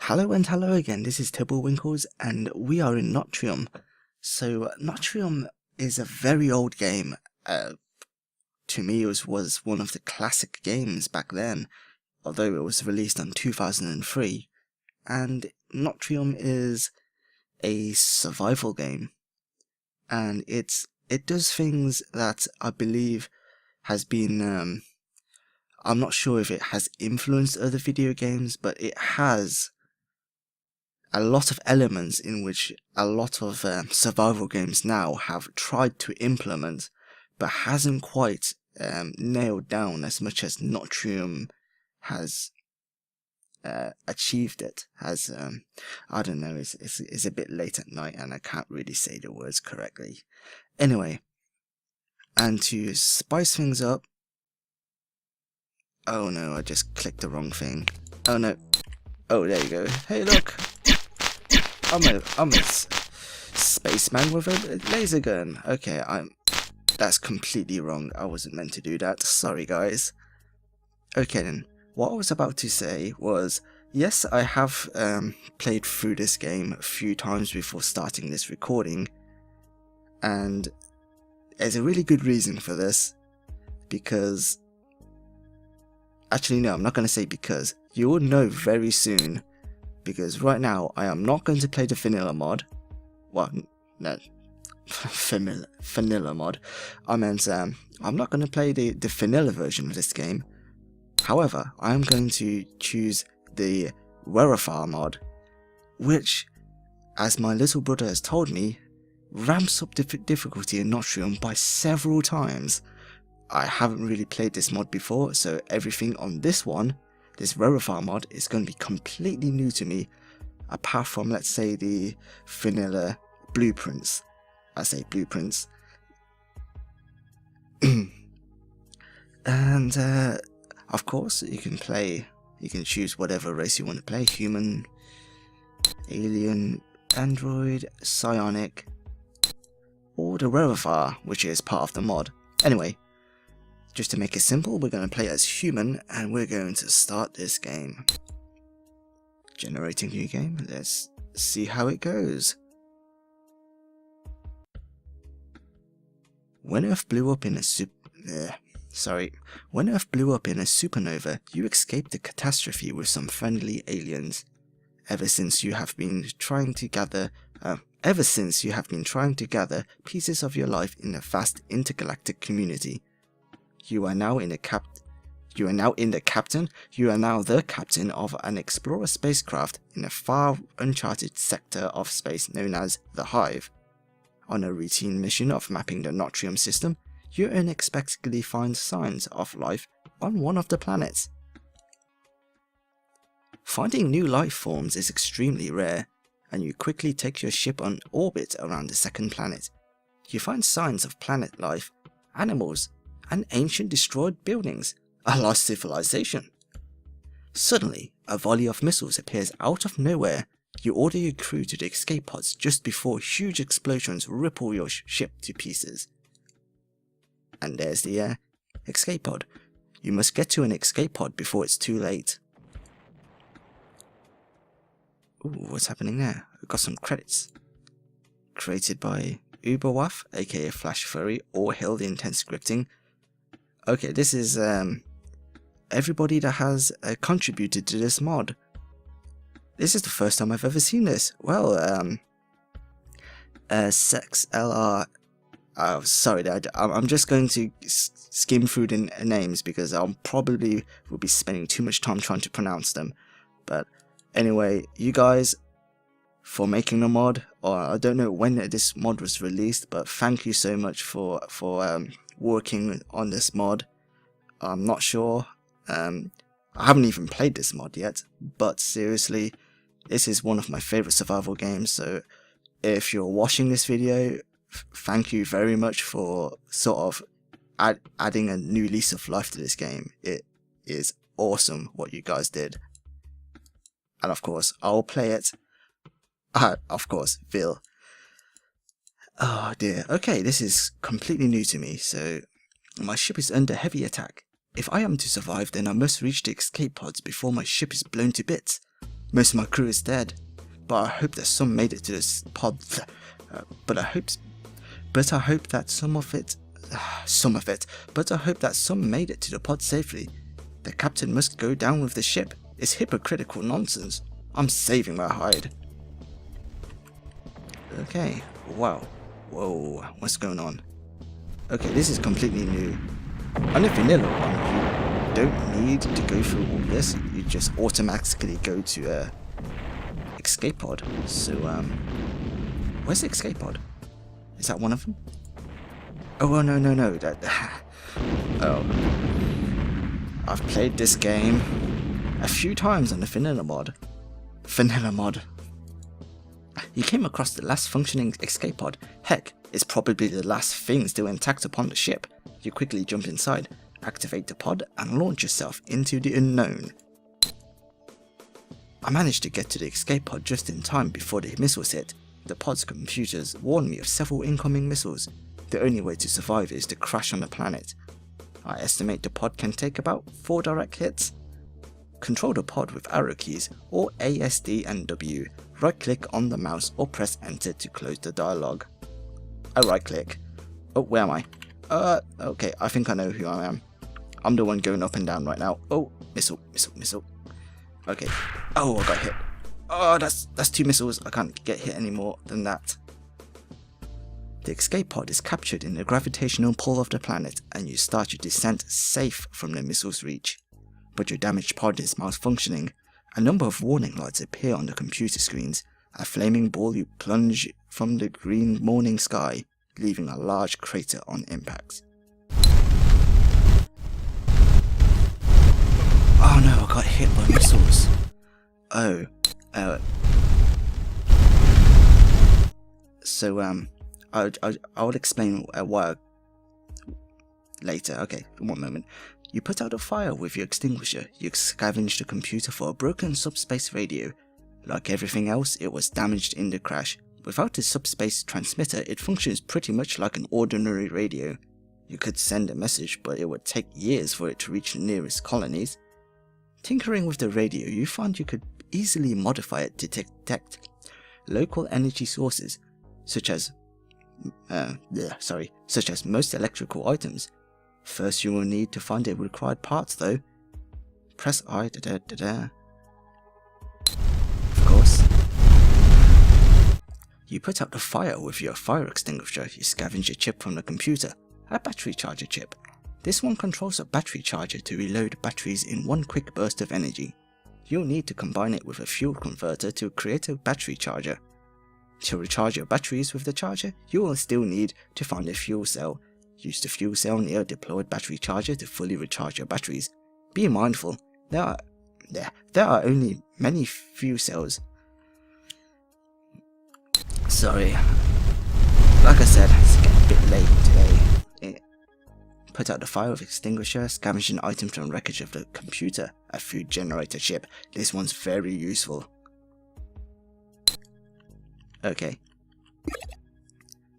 Hello and hello again, this is Tibblewinkles and we are in Notrium. So Notrium is a very old game. To me it was one of the classic games back then, although it was released in 2003. And Notrium is a survival game. And it does things that I believe has been, I'm not sure if it has influenced other video games, but it has a lot of elements in which a lot of survival games now have tried to implement, but hasn't quite nailed down as much as Notrium has achieved it. I don't know, it's a bit late at night and I can't really say the words correctly. Anyway, and to spice things up, oh no, I just clicked the wrong thing. Oh no, oh there you go. Hey look! I'm a spaceman with a laser gun. Okay, that's completely wrong. I wasn't meant to do that. Sorry, guys. Okay then, what I was about to say was, yes, I have played through this game a few times before starting this recording, and there's a really good reason for this, because... Actually, no, I'm not going to say because. You will know very soon. Because right now, I am not going to play the vanilla mod. Well, no. Vanilla mod. I meant, I'm not going to play the vanilla version of this game. However, I am going to choose the Werivar mod, which, as my little brother has told me, ramps up the difficulty in Notrium by several times. I haven't really played this mod before, so everything on this one, this Werivar mod, is going to be completely new to me, apart from, let's say, the vanilla blueprints. I say blueprints. And, of course, you can choose whatever race you want to play: human, alien, android, psionic, or the Werivar, which is part of the mod. Anyway, just to make it simple, we're going to play as human, and we're going to start this game. Generating new game, let's see how it goes. When Earth blew up in a supernova, you escaped the catastrophe with some friendly aliens. Ever since you have been trying to gather pieces of your life in a vast intergalactic community. You are now the captain of an explorer spacecraft in a far uncharted sector of space known as the Hive. On a routine mission of mapping the Notrium system, you unexpectedly find signs of life on one of the planets. Finding new life forms is extremely rare, and you quickly take your ship on orbit around the second planet. You find signs of planet life, animals, and ancient destroyed buildings, a lost civilization. Suddenly, a volley of missiles appears out of nowhere. You order your crew to the escape pods just before huge explosions ripple your ship to pieces. And there's the escape pod. You must get to an escape pod before it's too late. Ooh, what's happening there? I've got some credits. Created by Uberwaff, aka Flash Furry, or Hill the Intense Scripting. Okay, this is everybody that has contributed to this mod. This is the first time I've ever seen this. Well, Sex LR. Oh, sorry, I'm just going to skim through the names because I'll probably will be spending too much time trying to pronounce them. But anyway, you guys, for making the mod, or I don't know when this mod was released, but thank you so much for working on this mod. I'm not sure. I haven't even played this mod yet, but seriously, this is one of my favorite survival games. So if you're watching this video, thank you very much for sort of adding a new lease of life to this game. It is awesome what you guys did, and of course I'll play it. Of course, Vil. Oh dear. Okay, this is completely new to me. So my ship is under heavy attack. If I am to survive, then I must reach the escape pods before my ship is blown to bits. Most of my crew is dead, but I hope that some made it to this pod. But I hope that some made it to the pod safely. The captain must go down with the ship. It's hypocritical nonsense. I'm saving my hide. Okay, wow. Whoa, what's going on? Okay, this is completely new. On the vanilla one, you don't need to go through all this. You just automatically go to escape pod. So, where's the escape pod? Is that one of them? Oh, no. Oh. I've played this game a few times on the vanilla mod. You came across the last functioning escape pod. Heck, it's probably the last thing still intact upon the ship. You quickly jump inside, activate the pod, and launch yourself into the unknown. I managed to get to the escape pod just in time before the missiles hit. The pod's computers warned me of several incoming missiles. The only way to survive is to crash on the planet. I estimate the pod can take about 4 direct hits. Control the pod with arrow keys or ASD and W. Right click on the mouse or press enter to close the dialogue. I right click. Oh, where am I? Okay, I think I know who I am. I'm the one going up and down right now. Oh, missile. Okay. Oh, I got hit. Oh, that's 2 missiles. I can't get hit any more than that. The escape pod is captured in the gravitational pull of the planet and you start your descent safe from the missile's reach. But your damaged pod is malfunctioning. A number of warning lights appear on the computer screens. A flaming ball you plunge from the green morning sky, leaving a large crater on impact. Oh no, I got hit by missiles. Oh. So, I'll explain why later. Okay, 1 moment. You put out a fire with your extinguisher. You scavenge the computer for a broken subspace radio. Like everything else, it was damaged in the crash. Without a subspace transmitter, it functions pretty much like an ordinary radio. You could send a message, but it would take years for it to reach the nearest colonies. Tinkering with the radio, you found you could easily modify it to detect local energy sources, such as most electrical items. First you will need to find the required parts though. Press I, Of course. You put out the fire with your fire extinguisher. You scavenge a chip from the computer, a battery charger chip. This one controls a battery charger to reload batteries in one quick burst of energy. You'll need to combine it with a fuel converter to create a battery charger. To recharge your batteries with the charger, you will still need to find a fuel cell. Use the fuel cell near a deployed battery charger to fully recharge your batteries. Be mindful, there are only many fuel cells. Sorry. Like I said, it's getting a bit late today. Put out the fire with extinguisher, scavenge an item from wreckage of the computer, a food generator chip. This one's very useful. Okay.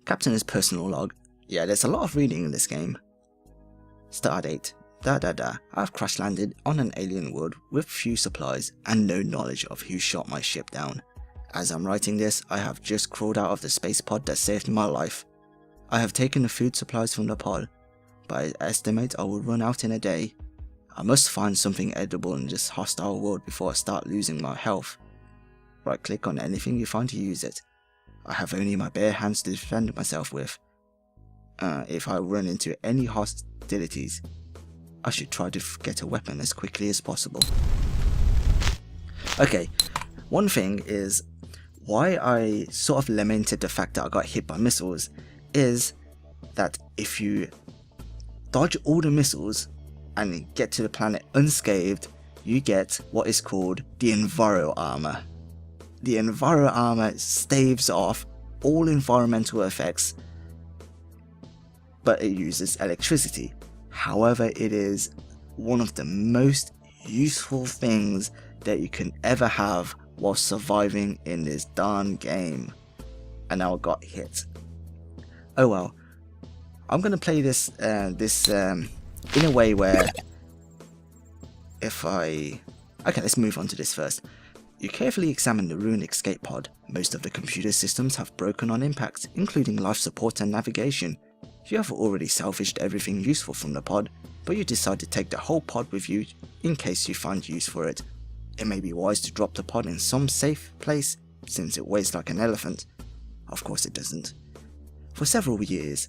Captain's personal log. Yeah, there's a lot of reading in this game. Stardate. I've crash landed on an alien world with few supplies and no knowledge of who shot my ship down. As I'm writing this, I have just crawled out of the space pod that saved my life. I have taken the food supplies from the pod, but I estimate I will run out in a day. I must find something edible in this hostile world before I start losing my health. Right click on anything you find to use it. I have only my bare hands to defend myself with. If I run into any hostilities, I should try to get a weapon as quickly as possible. Okay, one thing is why I sort of lamented the fact that I got hit by missiles is that if you dodge all the missiles and get to the planet unscathed, you get what is called the Enviro Armor. The Enviro Armor staves off all environmental effects, but it uses electricity. However, it is one of the most useful things that you can ever have while surviving in this darn game. And now I got hit. Oh well. I'm gonna play this in a way where okay, let's move on to this first. You carefully examine the ruined escape pod. Most of the computer systems have broken on impact, including life support and navigation. You have already salvaged everything useful from the pod, but you decide to take the whole pod with you in case you find use for it. It may be wise to drop the pod in some safe place, since it weighs like an elephant. Of course it doesn't. For several hours,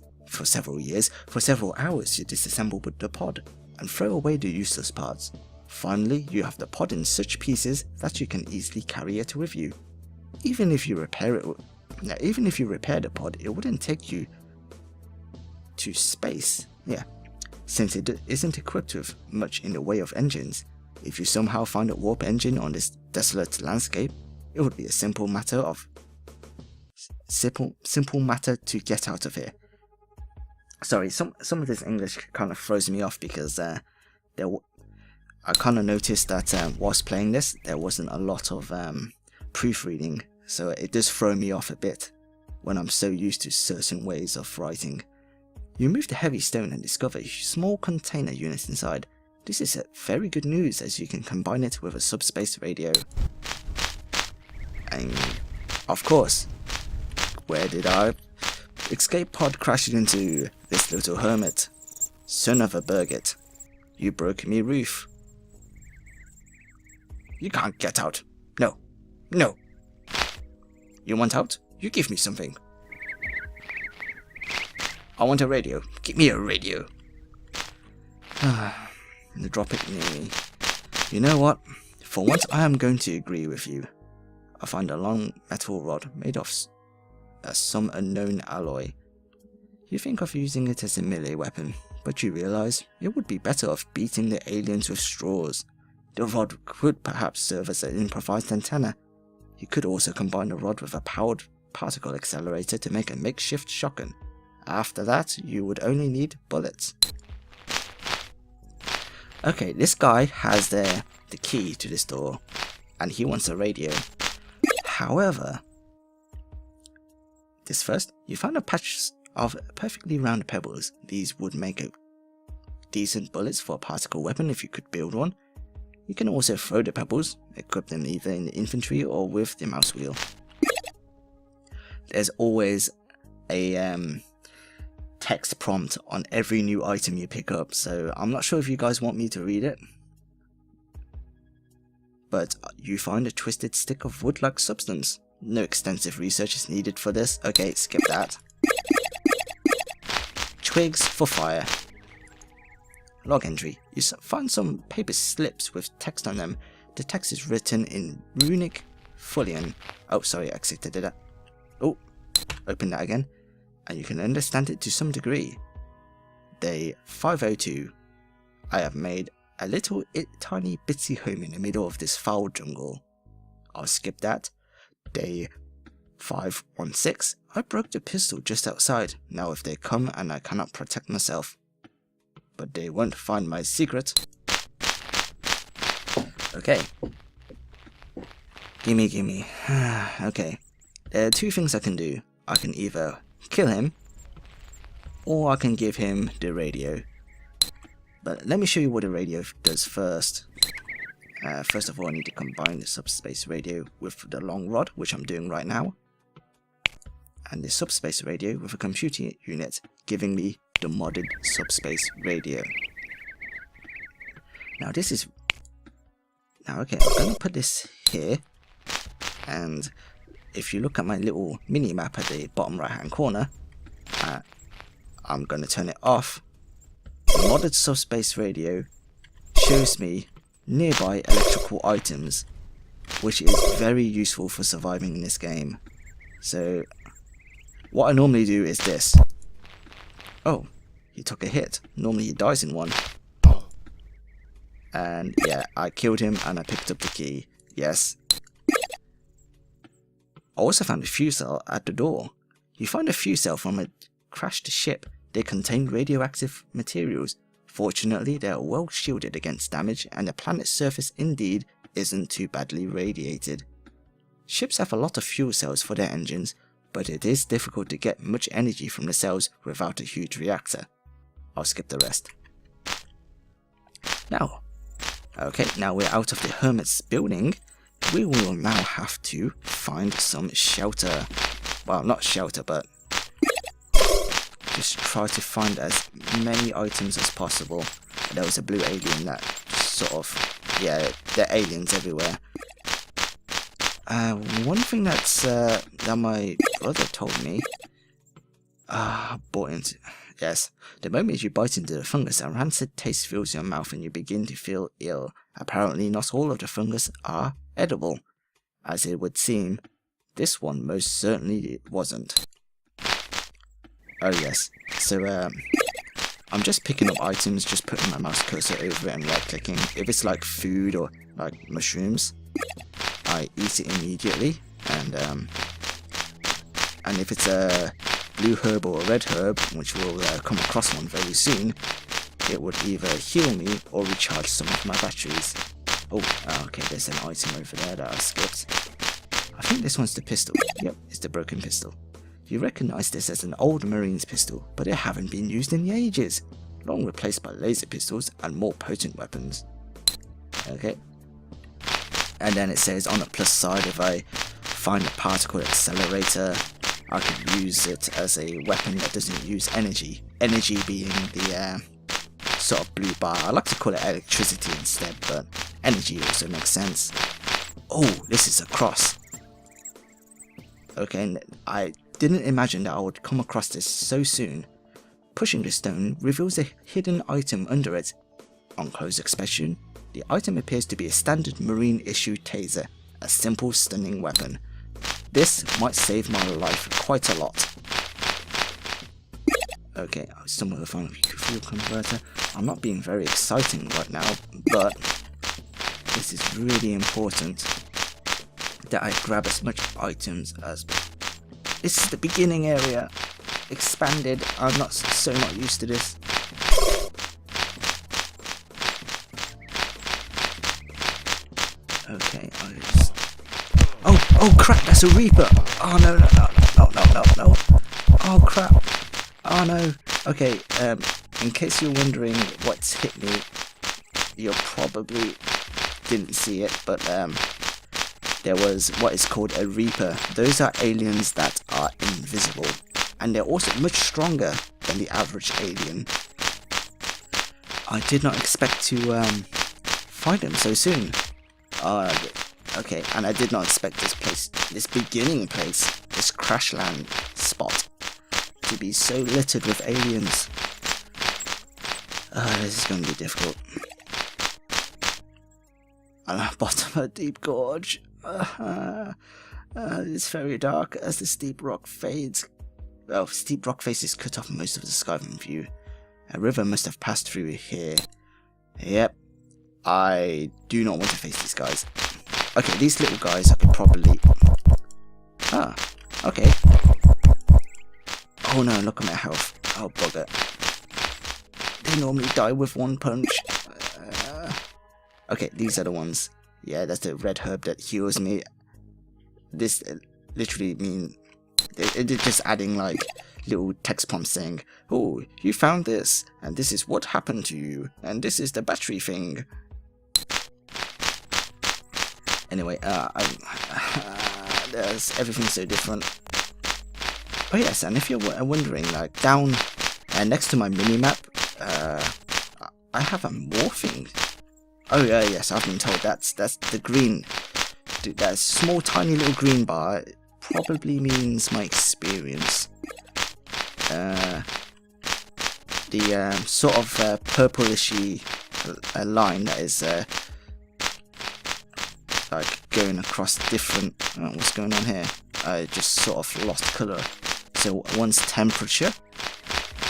you disassemble the pod and throw away the useless parts. Finally, you have the pod in such pieces that you can easily carry it with you. Even if you repair the pod, it wouldn't take you to space. Since it isn't equipped with much in the way of engines. If you somehow find a warp engine on this desolate landscape, it would be a simple matter to get out of here. Sorry, some of this English kind of throws me off because I kind of noticed that whilst playing this, there wasn't a lot of proofreading, so it does throw me off a bit when I'm so used to certain ways of writing. You move the heavy stone and discover a small container unit inside. This is very good news as you can combine it with a subspace radio. And of course, where did our escape pod crash into? This little hermit. Son of a Burget. You broke me roof. You can't get out. No. No. You want out? You give me something. I want a radio. Give me a radio. Drop it near me. You know what? For once I am going to agree with you. I find a long metal rod made of some unknown alloy. You think of using it as a melee weapon, but you realise it would be better off beating the aliens with straws. The rod could perhaps serve as an improvised antenna. You could also combine the rod with a powered particle accelerator to make a makeshift shotgun. After that, you would only need bullets. Okay, this guy has the key to this door, and he wants a radio. However, this first, you find a patch of perfectly round pebbles. These would make a decent bullets for a particle weapon if you could build one. You can also throw the pebbles, equip them either in the infantry or with the mouse wheel. There's always a text prompt on every new item you pick up, so I'm not sure if you guys want me to read it. But you find a twisted stick of wood-like substance. No extensive research is needed for this. Okay, skip that. Twigs for fire. Log entry. You find some paper slips with text on them. The text is written in runic Fullian. Oh, sorry, I exited that. Oh, open that again. And you can understand it to some degree. Day 502. I have made a little tiny bitsy home in the middle of this foul jungle. I'll skip that. Day 516. I broke the pistol just outside. Now if they come and I cannot protect myself. But they won't find my secret. Okay. Gimme. Okay. There are two things I can do. I can either kill him, or I can give him the radio. But let me show you what the radio does first. First of all, I need to combine the subspace radio with the long rod, which I'm doing right now. And the subspace radio with a computing unit, giving me the modded subspace radio. Now this is... Now okay, I'm going to put this here. And if you look at my little mini map at the bottom right hand corner, I'm going to turn it off. The modded subspace radio shows me nearby electrical items, which is very useful for surviving in this game. So what I normally do is this. Oh, he took a hit. Normally he dies in one. And yeah, I killed him and I picked up the key. Yes. I also found a fuse cell at the door. You find a fuse cell from a crashed ship. They contain radioactive materials. Fortunately, they are well shielded against damage, and the planet's surface indeed isn't too badly radiated. Ships have a lot of fuel cells for their engines, but it is difficult to get much energy from the cells without a huge reactor. I'll skip the rest. Now we're out of the hermit's building. we will now have to find some shelter. Well, not shelter, but just try to find as many items as possible. There was a blue alien that sort of, yeah, there are aliens everywhere. One thing that my brother told me, yes, the moment you bite into the fungus, a rancid taste fills your mouth and you begin to feel ill. Apparently not all of the fungus are edible. As it would seem, this one most certainly wasn't. Oh yes, so I'm just picking up items, just putting my mouse cursor over it and right clicking. If it's like food or like mushrooms, I eat it immediately, and if it's a blue herb or a red herb, which we'll come across one very soon, it would either heal me or recharge some of my batteries. Oh, okay, there's an item over there that I skipped. I think this one's the pistol. Yep, it's the broken pistol. You recognise this as an old Marines pistol, but it haven't been used in ages, long replaced by laser pistols and more potent weapons. Okay. And then it says on the plus side, if I find a particle accelerator, I could use it as a weapon that doesn't use energy. Energy being the sort of blue bar. I like to call it electricity instead, but energy also makes sense. Oh, this is a cross. Okay, and I didn't imagine that I would come across this so soon. Pushing the stone reveals a hidden item under it. On close inspection, the item appears to be a standard Marine issue taser, a simple stunning weapon. This might save my life quite a lot. Okay, I stumbled upon a fuel converter. I'm not being very exciting right now, but this is really important that I grab as much items as... This is the beginning area. Expanded. I'm not used to this. Okay, Oh crap, that's a Reaper! Oh no. Oh crap. Oh no. Okay, in case you're wondering what's hit me, you probably didn't see it, but there was what is called a Reaper. Those are aliens that are invisible, and they're also much stronger than the average alien. I did not expect to find them so soon. Okay, and I did not expect this beginning place, this crash land spot, to be so littered with aliens. This is going to be difficult. At the bottom of a deep gorge. It's very dark as the steep rock fades. Well, steep rock faces cut off most of the sky from view. A river must have passed through here. Yep. I do not want to face these guys. Okay, these little guys I could probably... okay. Oh no, look at my health. Oh, bugger. They normally die with one punch. Okay, these are the ones. Yeah, that's the red herb that heals me. This literally means... They're just adding like little text prompts saying, oh, you found this, and this is what happened to you, and this is the battery thing. Anyway, there's everything so different. Oh yes, and if you're wondering, like down next to my minimap, I have a morphing. Oh yeah, yes, I've been told that's the green. That small, tiny little green bar probably means my experience. The sort of purplishy line that is like going across different... what's going on here? I just sort of lost colour. So one's temperature,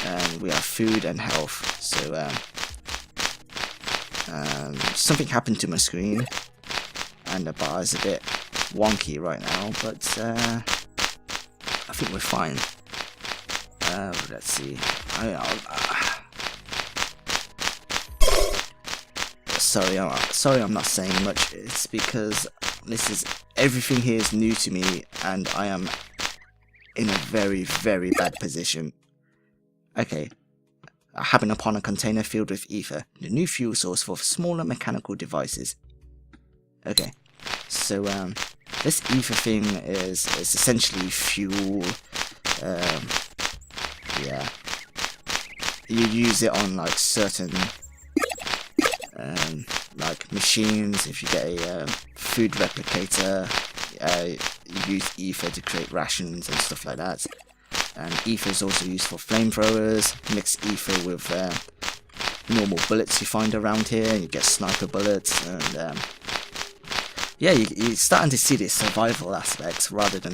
and we have food and health. So something happened to my screen, and the bar is a bit wonky right now, but I think we're fine. Let's see. Sorry, I'm not saying much. It's because everything here is new to me, and I am in a very, very bad position. Okay, I happen upon a container filled with ether, the new fuel source for smaller mechanical devices. Okay, So this ether thing is essentially fuel. Yeah, you use it on like certain like machines. If you get a food replicator, you use ether to create rations and stuff like that. And ether is also used for flamethrowers. Mix ether with normal bullets you find around here, and you get sniper bullets. And yeah, you're starting to see this survival aspect rather than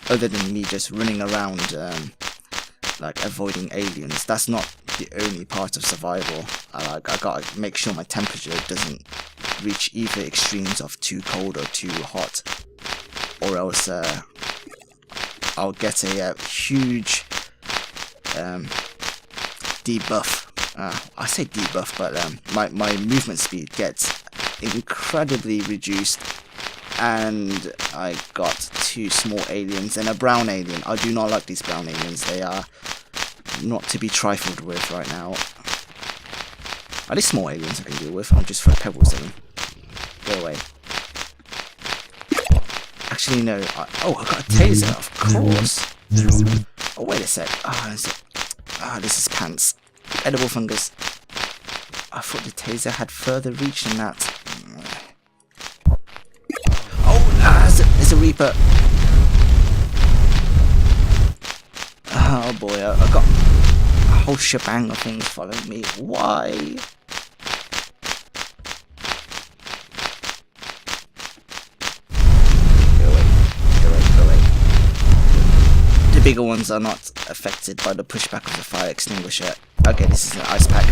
other than me just running around like avoiding aliens. That's not the only part of survival. I gotta make sure my temperature doesn't reach either extremes of too cold or too hot, or else I'll get a huge debuff. I say debuff, but my movement speed gets incredibly reduced, and I got 2 small aliens and a brown alien. I do not like these brown aliens. They are not to be trifled with right now. Are these small aliens I can deal with? I'll just throw pebbles at them. Go away. Actually, no. Oh, I got a taser, of course. Oh, wait a sec. This is pants. Edible fungus. I thought the taser had further reach than that. Oh, there's a Reaper. Oh boy, I got a whole shebang of things following me. Why? Go away. The bigger ones are not affected by the pushback of the fire extinguisher. Okay, this is an ice pack,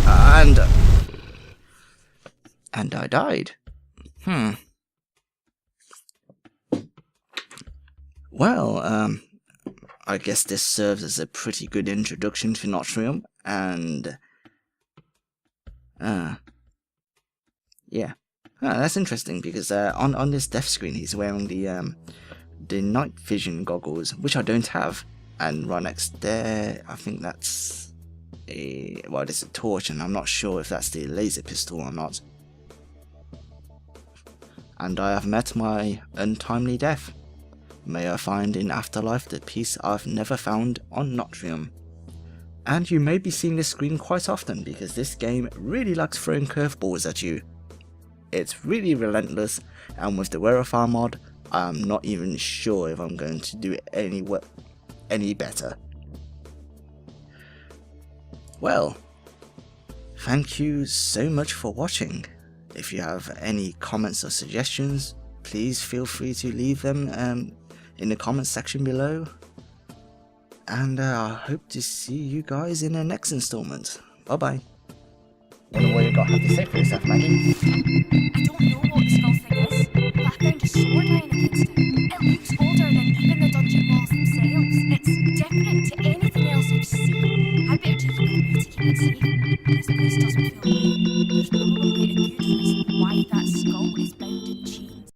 and I died. Well, I guess this serves as a pretty good introduction to Notrium, and yeah, that's interesting because on this death screen he's wearing the night vision goggles, which I don't have, and right next there I think that's there's a torch, and I'm not sure if that's the laser pistol or not. And I have met my untimely death. May I find in afterlife the peace I've never found on Notrium. And you may be seeing this screen quite often because this game really likes throwing curveballs at you. It's really relentless, and with the Werivar mod, I'm not even sure if I'm going to do it any better. Well, thank you so much for watching. If you have any comments or suggestions, please feel free to leave them in the comments section below. And I hope to see you guys in the next installment. Bye bye. Wonder what you got to say for yourself, Maggie? I don't know what the skull thing is, but I found a sword lying against it. It looks older than even the dungeon walls themselves. It's different to anything else I've seen. I'd better take it with me to keep it safe.